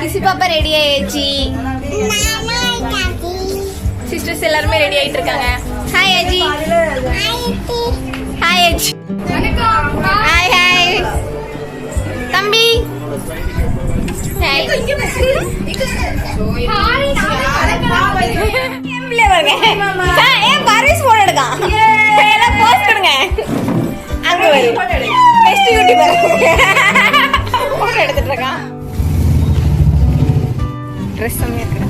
கிசி பாப்பா ரெடி ஆயிடுச்சு. சிஸ்டர்ஸ் எல்லாருமே ரெடி ஆயிட்டு இருக்காங்க. ஹாய் அஜி. ஹாய் அஜி. ஹாய் ஹாய் தம்பி. பர்வீஸ் போன் எடுக்கான். எல்லாம் போஸ்ட் கொடுங்க. அங்க பெஸ்ட் யூடியூபர் போன் எடுத்துட்டு இருக்கான். ட்ரெஸ் செம்மையா இருக்கு.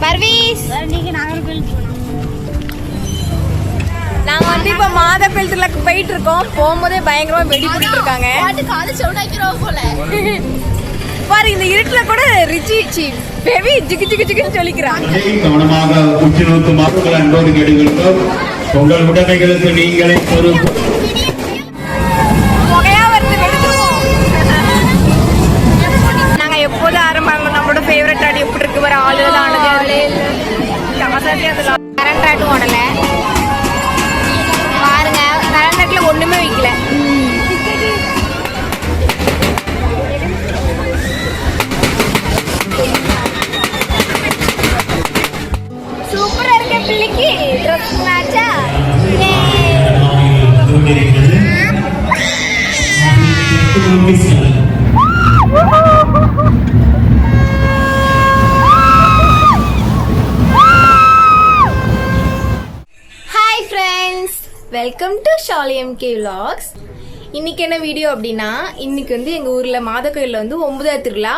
பர்வீஸ் நாங்க வந்து இப்ப மாதப்பெழுத்துல போயிட்டு இருக்கோம். போகும்போதே பயங்கரமா வெடி போட்டு இருக்காங்க. பாரு இந்த இருட்டுல கூட ரிச்சி பேபி ஜிகு ஜிகு ஜிகுன்னு சொல்லிக்கிறான். கவனமாக உற்று நோக்குமாறு அன்போடு கேட்டுக்கொள்கிறோம். உங்கள் உடைமைகளுக்கு நீங்களே பொறுப்பு. புகையா வருது, வெடிச்சிருவோம். நாங்க எப்போதும் ஆரம்பம் நம்மளோட ஃபேவரட் ஆடு எப்படி இருக்கு வர ஆளுகள் ஆனது கரண்ட் ஆட்டும் ஓடல. பாருங்க கரண்ட் ஆட்ல ஒண்ணுமே வைக்கல. சூப்பரா இருக்க பிள்ளைக்கு ட்ரெஸ் மேட்சா. Hi friends, welcome to Shali MK vlogs. இன்னைக்கு என்ன வீடியோ அப்படின்னா, இன்னைக்கு வந்து எங்க ஊர்ல மாத கோயில்ல வந்து 9வது திருவிழா.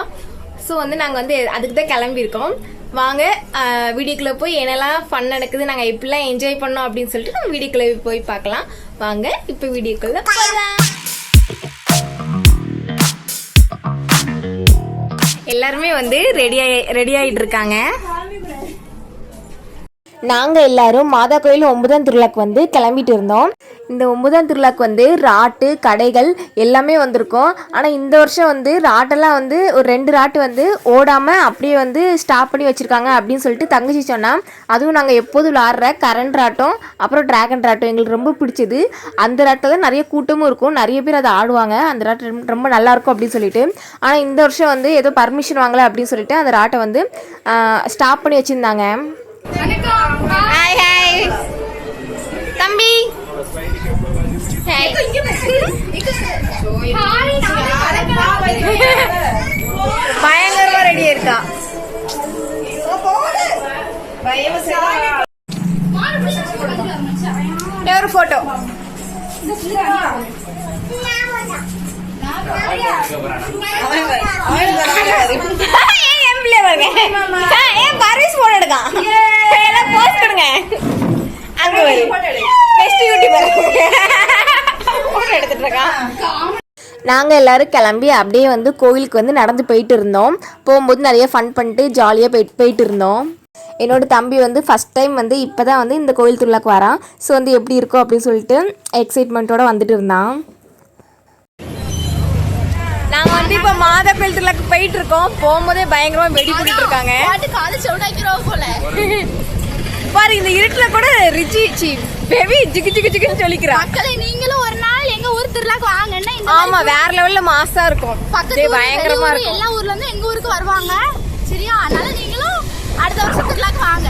ஸோ வந்து நாங்க வந்து அதுக்கு தான் கிளம்பியிருக்கோம். வாங்க வீடியோக்குள்ள போய் என்னெல்லாம் ஃபன் நடக்குது, நாங்க எப்படிலாம் என்ஜாய் பண்ணோம் அப்படின்னு சொல்லிட்டு நம்ம வீடியோக்குள்ள போய் பார்க்கலாம். வாங்க இப்போ வீடியோக்குள்ள போகலாம். எல்லாருமே வந்து ரெடி ஆயிட்டு இருக்காங்க. நாங்கள் எல்லாரும் மாதா கோயில் 9ஆம் திருவிழாக்கு வந்து கிளம்பிட்டு இருந்தோம். இந்த 9ஆம் திருவிழாக்கு வந்து ராட்டு கடைகள் எல்லாமே வந்திருக்கோம். ஆனால் இந்த வருஷம் வந்து ராட்டெல்லாம் வந்து ஒரு 2 ராட்டு வந்து ஓடாமல் அப்படியே வந்து ஸ்டாப் பண்ணி வச்சுருக்காங்க அப்படின்னு சொல்லிட்டு தங்கச்சி சொன்னால், அதுவும் நாங்கள் எப்போதும் விளாட்ற கரண்ட் ராட்டம் அப்புறம் டிராகன் ராட்டம் எங்களுக்கு ரொம்ப பிடிச்சது. அந்த ராட்டில் தான் நிறைய கூட்டமும் இருக்கும், நிறைய பேர் அதை ஆடுவாங்க. அந்த ராட்டு ரொம்ப நல்லாயிருக்கும் அப்படின்னு சொல்லிட்டு. ஆனால் இந்த வருஷம் வந்து ஏதோ பர்மிஷன் வாங்கலை அப்படின்னு சொல்லிட்டு அந்த ராட்டை வந்து ஸ்டாப் பண்ணி வச்சுருந்தாங்க. ஹாய் ஹாய் தம்பி. பயங்கரமா ரெடி இருக்கா. ஒரு போட்டோ பர்வீஸ் போன் எடுக்கான். எல்லாம் போஸ்ட் கொடுங்க. அங்க பெஸ்ட் யூடியூபர் போன் எடுத்துட்டு இருக்கான். நாங்கள் எல்லோரும் கிளம்பி அப்படியே வந்து கோவிலுக்கு வந்து நடந்து போயிட்டு இருந்தோம். போகும்போது நிறைய ஃபன் பண்ணிட்டு ஜாலியாக போயிட்டு இருந்தோம். என்னோட தம்பி வந்து ஃபஸ்ட் டைம் வந்து இப்போ தான் வந்து இந்த கோவில் திருவிழாக்கு வரான். ஸோ வந்து எப்படி இருக்கும் அப்படின்னு சொல்லிட்டு எக்ஸைட்மெண்ட்டோட வந்துட்டு இருந்தான். நாங்கள் வந்து இப்போ மாதப்பெல் திருவிழாக்கு போயிட்டு இருக்கோம். போகும்போதே பயங்கரமாக வெடி போட்டு இருக்காங்க. பாரு இந்த இருட்டுல கூட ரிச்சி பேபி ஜிகு ஜிகு ஜிகுன்னு சொல்லிக்கிறான். நீங்களும் ஒரு நாள் எங்க ஊர் திருவிழாக்கு வாங்கன்னா. ஆமா, வேற லெவல்ல மாசா இருக்கும். பயங்கரமா இருக்கும். எல்லா ஊர்ல இருந்து எங்க ஊருக்கு வருவாங்க. சரியா? அதனால நீங்களும் அடுத்த வருஷம் திருவிழாக்கு வாங்க.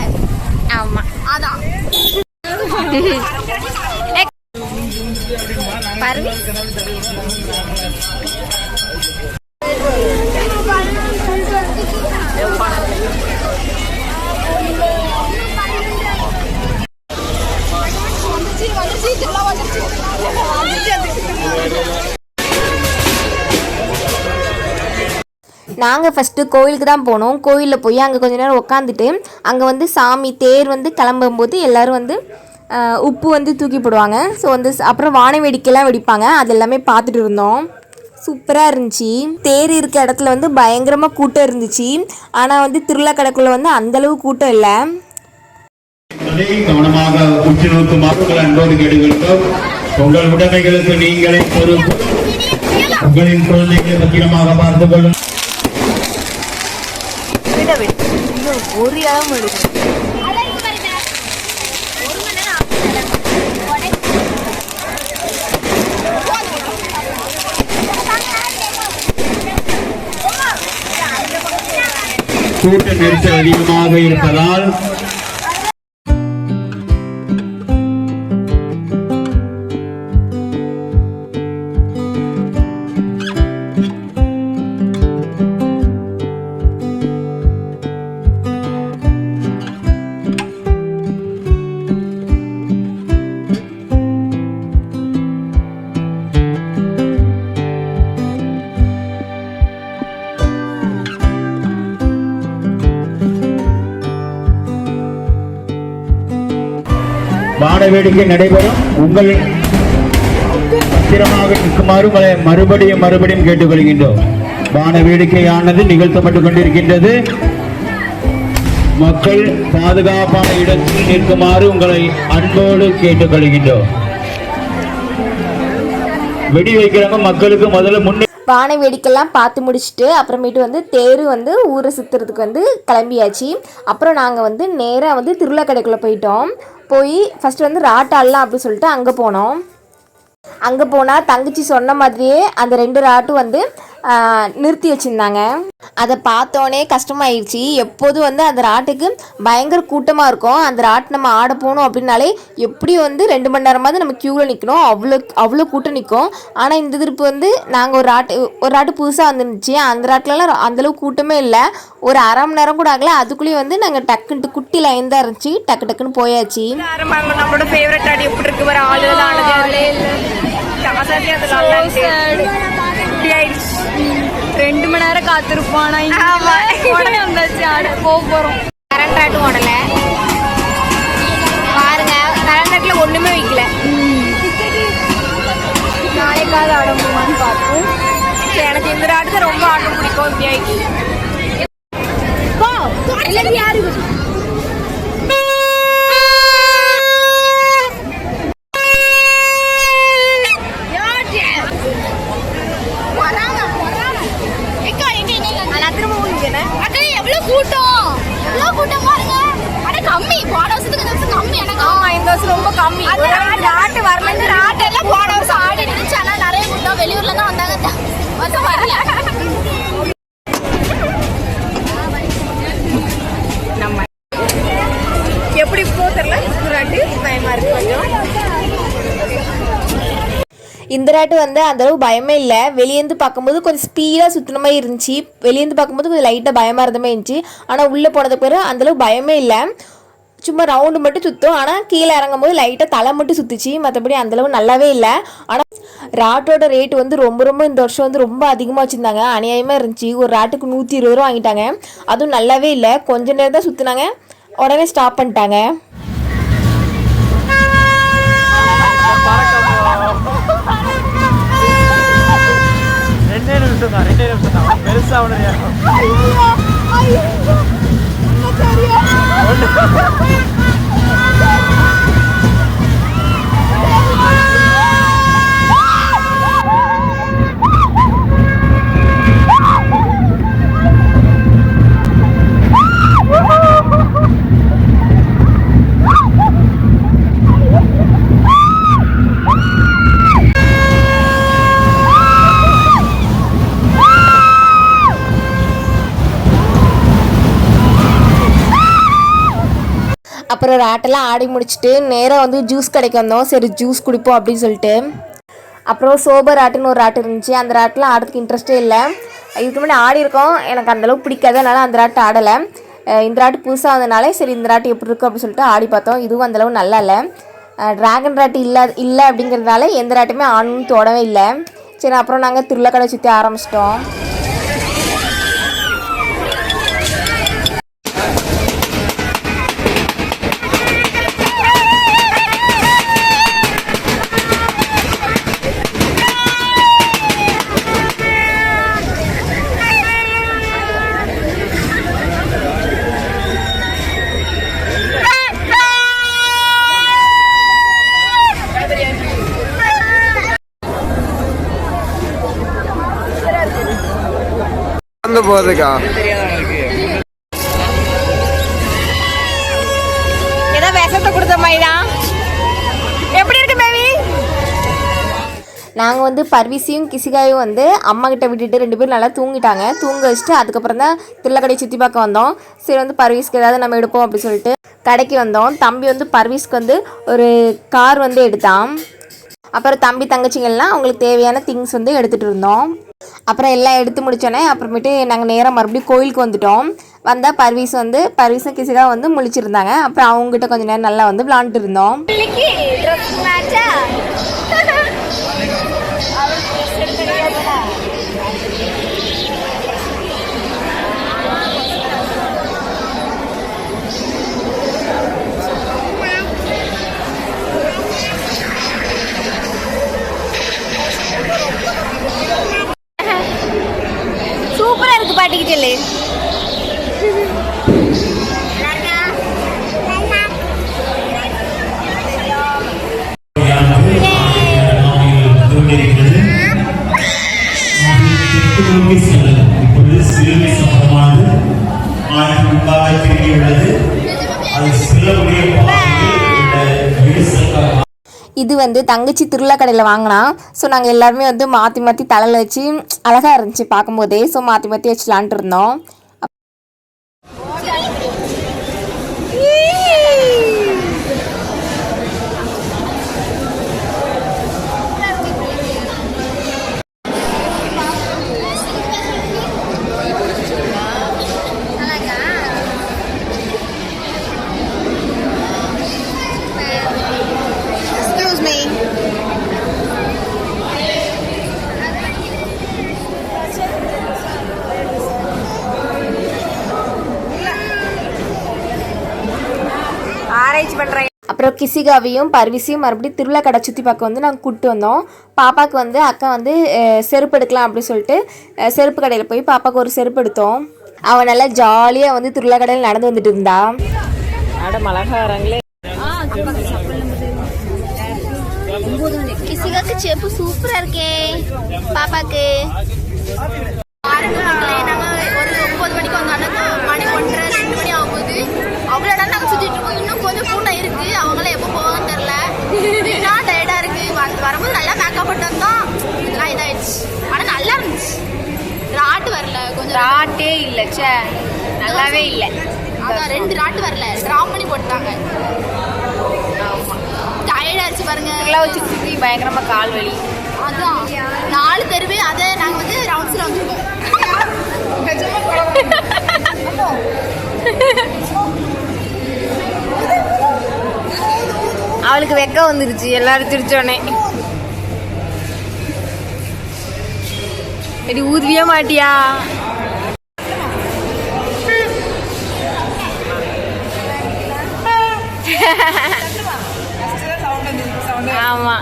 ஆமா, அதான் பாருங்க. நாங்கள் ஃபஸ்ட்டு கோயிலுக்கு தான் போனோம். கோயிலில் போய் அங்கே கொஞ்ச நேரம் உட்காந்துட்டு அங்கே வந்து சாமி தேர் வந்து கிளம்பும்போது எல்லோரும் வந்து உப்பு வந்து தூக்கி போடுவாங்க. ஸோ வந்து அப்புறம் வான வேடிக்கைலாம் வெடிப்பாங்க. அது எல்லாமே பார்த்துட்டு இருந்தோம். சூப்பராக இருந்துச்சு. தேர் இருக்க இடத்துல வந்து பயங்கரமாக கூட்டம் இருந்துச்சு. ஆனால் வந்து திருவிழா கடைக்குள்ளே வந்து அந்தளவு கூட்டம் இல்லை. கவனமாக உற்று நோக்குமாறு அன்போடு கேட்டுக்கொள்கிறோம். உங்கள் உடைமைகளுக்கு நீங்களே பொறுப்பு. உங்களின் குழந்தைகளை பத்திரமாக பார்த்துக் கொள்ளும். ஒரு இடம் எடுக்கும். கூட்ட நெரிசல் அதிகமாக இருப்பதால் வான வேடிக்கை நடைபெறும். உங்கள் பத்திரமாக நிற்குமாறு மறுபடியும் கேட்டுக்கொள்கின்றோம். வான வேடிக்கையானது நிகழ்த்தப்பட்டுக் கொண்டிருக்கின்றது. மக்கள் பாதுகாப்பான இடத்தில் நிற்குமாறு உங்களை அன்போடு கேட்டுக்கொள்கின்றோம். வெடி வைக்கிறவங்க மக்களுக்கு முதல்ல முன்னே வான வேடிக்கைலாம் பார்த்து முடிச்சுட்டு அப்புறமேட்டு வந்து தேர் வந்து ஊரை சுற்றுறதுக்கு வந்து கிளம்பியாச்சு. அப்புறம் நாங்கள் வந்து நேராக வந்து திருவிழா கடைக்குள்ளே போயிட்டோம். போய் ஃபஸ்ட்டு வந்து ராட்டாடலாம் அப்படின்னு சொல்லிட்டு அங்கே போனோம். அங்கே போனால் தங்கச்சி சொன்ன மாதிரியே அந்த 2 ராட்டும் வந்து நிறுத்தி வச்சுருந்தாங்க. அதை பார்த்தோன்னே கஷ்டமாயிடுச்சு. எப்போதும் வந்து அந்த ராட்டுக்கு பயங்கர கூட்டமாக இருக்கும். அந்த ராட்டு நம்ம ஆட போகணும் அப்படின்னாலே எப்படியும் வந்து 2 மணி நேரமாவது நம்ம க்யூவில் நிற்கணும். அவ்வளோ கூட்டம் நிற்கும். ஆனால் இந்த திருப்பு வந்து நாங்கள் ஒரு ராட்டு புதுசாக வந்துருந்துச்சு. அந்த ராட்டிலலாம் அந்தளவுக்கு கூட்டமே இல்லை. ஒரு அரை மணி நேரம் கூட ஆகலை. அதுக்குள்ளேயும் வந்து நாங்கள் டக்குன்ட்டு குட்டி லைன் தான் இருந்துச்சு. டக்குன்னு போயாச்சு. நம்மளோட ஃபேவரட் ஆடி எப்படி இருக்கு வர ஆளே இல்லை. 2 மணி நேரம் காத்திருப்பான். வந்தாச்சு ஆட போறோம். கரண்ட் ராட்டும் ஓடல பாருங்க. கரண்ட் ராட்ல ஒண்ணுமே வைக்கல. நாளைக்காவது ஆட முடியுமான்னு பார்ப்போம். எனக்கு இந்த ராட்டு ரொம்ப ஆட பிடிக்கும். விஐபி யாரு கூட்டம் பாருங்க. அட கம்மி போன வருஷத்துக்கு இந்த வருஷம் கம்மி. எனக்கு இந்த வருஷம் ரொம்ப கம்மி. ராட்டு வரல. இந்த ராட்டு எல்லாம் போன வருஷம் ஆடி இருந்துச்சு. ஆனா நிறைய கூட்டம் வெளியூர்ல தான் வந்தாங்க. வருஷம் வரல. நம்ம எப்படி போதல ராட்டு பயமா இருக்கு கொஞ்சம். இந்த ராட்டு வந்து அந்தளவு பயமே இல்லை. வெளியேந்து பார்க்கும்போது கொஞ்சம் ஸ்பீடாக சுற்றின மாதிரி இருந்துச்சு. வெளியேந்து பார்க்கும்போது கொஞ்சம் லைட்டாக பயமாக இருந்த மாதிரி இருந்துச்சு. ஆனால் உள்ளே போனதுக்கு பிறகு அந்தளவு பயமே இல்லை. சும்மா ரவுண்டு மட்டும் சுற்றும். ஆனால் கீழே இறங்கும் போது லைட்டாக தலை மட்டும் சுற்றுச்சு. மற்றபடி அந்தளவு நல்லாவே இல்லை. ஆனால் ராட்டோட ரேட்டு வந்து ரொம்ப இந்த வருஷம் வந்து ரொம்ப அதிகமாக வச்சுருந்தாங்க. அநியாயமாக இருந்துச்சு. ஒரு ராட்டுக்கு 120 ரூபா வாங்கிட்டாங்க. அதுவும் நல்லாவே இல்லை. கொஞ்ச நேரம் தான் சுற்றுனாங்க. உடனே ஸ்டாப் பண்ணிட்டாங்க. பெருசா அப்புறம் ராட்டெல்லாம் ஆடி முடிச்சுட்டு நேராக வந்து ஜூஸ் கடைக்கு வந்தோம். சரி ஜூஸ் குடிப்போம் அப்படின்னு சொல்லிட்டு. அப்புறம் சோபர் ராட்டுன்னு ஒரு ராட்டு இருந்துச்சு. அந்த ராட்டெலாம் ஆடுறதுக்கு இன்ட்ரெஸ்ட்டே இல்லை. இதுக்கு முன்னாடி ஆடி இருக்கோம். எனக்கு அந்தளவுக்கு பிடிக்காது. அதனால் அந்த ராட்டு ஆடலை. இந்த ராட்டு புதுசாக வந்ததுனால சரி இந்த ராட்டு எப்படி இருக்கும் அப்படின்னு சொல்லிட்டு ஆடி பார்த்தோம். இதுவும் அந்தளவு நல்லா இல்லை. ட்ராகன் ராட்டு இல்லை அப்படிங்கிறதுனால எந்த ராட்டுமே ஆடணும்னு தோடவே இல்லை. சரி அப்புறம் நாங்கள் திருவிழா கடை சுற்றி ஆரம்பிச்சிட்டோம். போதுக்கா ஏதோ விஷத்தை கொடுத்த மாதிரி தான். எப்படி இருக்கு பேபி? நாங்கள் வந்து பர்வீஸையும் கிசிகாயும் வந்து அம்மா கிட்ட விட்டுட்டு 2 பேரும் நல்லா தூங்கிட்டாங்க. தூங்க வச்சுட்டு அதுக்கப்புறம் தான் திருவிழா சுற்றி பார்க்க வந்தோம். சரி வந்து பர்வீஸ்க்கு ஏதாவது நம்ம எடுப்போம் அப்படின்னு சொல்லிட்டு கடைக்கு வந்தோம். தம்பி வந்து பர்வீஸ்க்கு வந்து ஒரு கார் வந்து எடுத்தான். அப்புறம் தம்பி தங்கச்சிங்கள்லாம் அவங்களுக்கு தேவையான திங்ஸ் வந்து எடுத்துகிட்டு இருந்தோம். அப்புறம் எல்லாம் எடுத்து முடித்தோன்னே அப்புறமேட்டு நாங்கள் நேராக மறுபடியும் கோயிலுக்கு வந்துட்டோம். வந்தால் பர்வீஸும் கிசிகா வந்து முழிச்சிருந்தாங்க. அப்புறம் அவங்ககிட்ட கொஞ்சம் நேரம் நல்லா வந்து விளாண்டுட்டு இருந்தோம். சூப்பரா இருக்கு பாட்டிக்கு சொல்லு. இது வந்து தங்கச்சி திருவிழா கடையில் வாங்கினா. ஸோ நாங்கள் எல்லாருமே வந்து மாற்றி மாற்றி தலையில் வச்சு அழகாக இருந்துச்சு பார்க்கும்போதே. ஸோ மாற்றி மாற்றி வச்சுலான்ட்டு இருந்தோம். ஆராய்ச்சி பண்றேன். அப்புறம் கிசிகாவையும் பர்வீஸையும் மறுபடியும் திருவிழா கடை சுற்றி பார்க்க வந்து நாங்கள் கூப்பிட்டு வந்தோம். பாப்பாவுக்கு வந்து அக்கா வந்து செருப்பு எடுக்கலாம் அப்படின்னு சொல்லிட்டு செருப்பு கடையில் போய் பாப்பாவுக்கு ஒரு செருப்பு எடுத்தோம். அவன் நல்லா ஜாலியாக வந்து திருவிழா கடையில் நடந்து வந்துட்டு இருந்தா. கிசிகாக்கு செப்பு சூப்பரா இருக்கே பாப்பாக்கு. நாங்க ஒரு 9 மணிக்கு வந்தோம். மணி 1:30 2 மணி ஆகும்போது அவ்வளோ நேரம் நாங்கள் சுற்றிட்டு இருக்கோம். இன்னும் கொஞ்சம் கூட்டம் இருக்கு. அவங்களாம் எப்போ போவாங்கன்னு தெரியல. இதுனா டயர்டா இருக்கு. வரும்போது நல்லா மேக்கப் போட்டு வந்தோம். இதெல்லாம் இதாயிடுச்சு. ஆனால் நல்லா இருந்துச்சு. ராட்டு வரல, கொஞ்சம் ராட்டே இல்லை. சே நல்லாவே இல்லை. அதான் 2 ராட்டு வரல, ட்ராப் பண்ணி போட்டாங்க. டயர்டாச்சு பாருங்க. எல்லாம் வச்சு சுற்றி பயங்கரமாக கால் வலி. அதான் 4 தெருவே அதை நாங்கள் வந்து ரவுண்ட்ஸில் வந்துருக்கோம். அவளுக்கு வெக்கம் வந்துருச்சு எல்லாரும் சிரிச்சோடனே. எடி ஊதுவியே மாட்டியா? ஆமா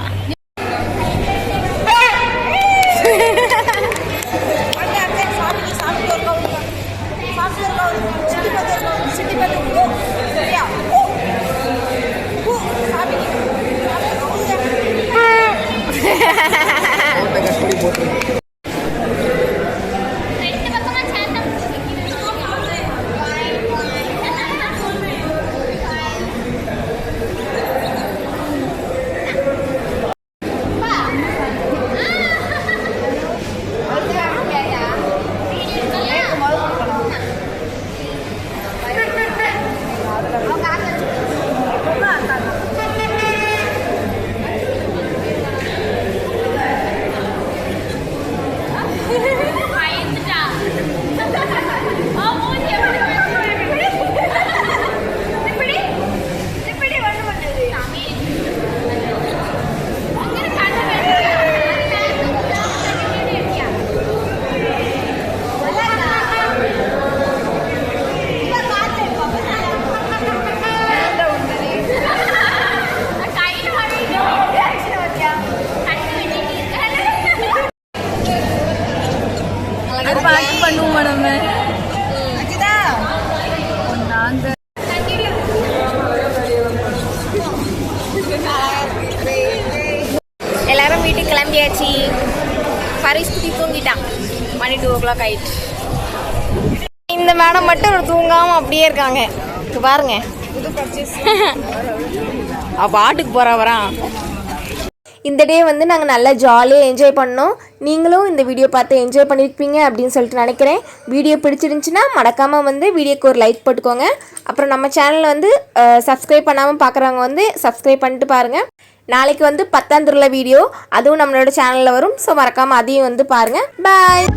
பண்ணுவோம் நம்ம. எல்லாரும் வீட்டுக்கு கிளம்பியாச்சு. பரிஸ் குட்டி தூங்கிட்டான். மணி 2 o'clock ஆயிடுச்சு. இந்த மேடம் மட்டும் தூங்காம அப்படியே இருக்காங்க. பாருங்க பாட்டுக்கு போறா வரான். இந்த டே வந்து நாங்கள் நல்லா ஜாலியாக என்ஜாய் பண்ணோம். நீங்களும் இந்த வீடியோ பார்த்து என்ஜாய் பண்ணியிருப்பீங்க அப்படின்னு சொல்லிட்டு நினைக்கிறேன். வீடியோ பிடிச்சிருந்துச்சுன்னா மறக்காமல் வந்து வீடியோக்கு ஒரு லைக் போட்டுக்கோங்க. அப்புறம் நம்ம சேனலில் வந்து சப்ஸ்கிரைப் பண்ணாமல் பார்க்குறவங்க வந்து சப்ஸ்கிரைப் பண்ணிட்டு பாருங்கள். நாளைக்கு வந்து 10ஆம் திருவிழா வீடியோ அதுவும் நம்மளோட சேனலில் வரும். ஸோ மறக்காமல் அதையும் வந்து பாருங்கள். பாய்.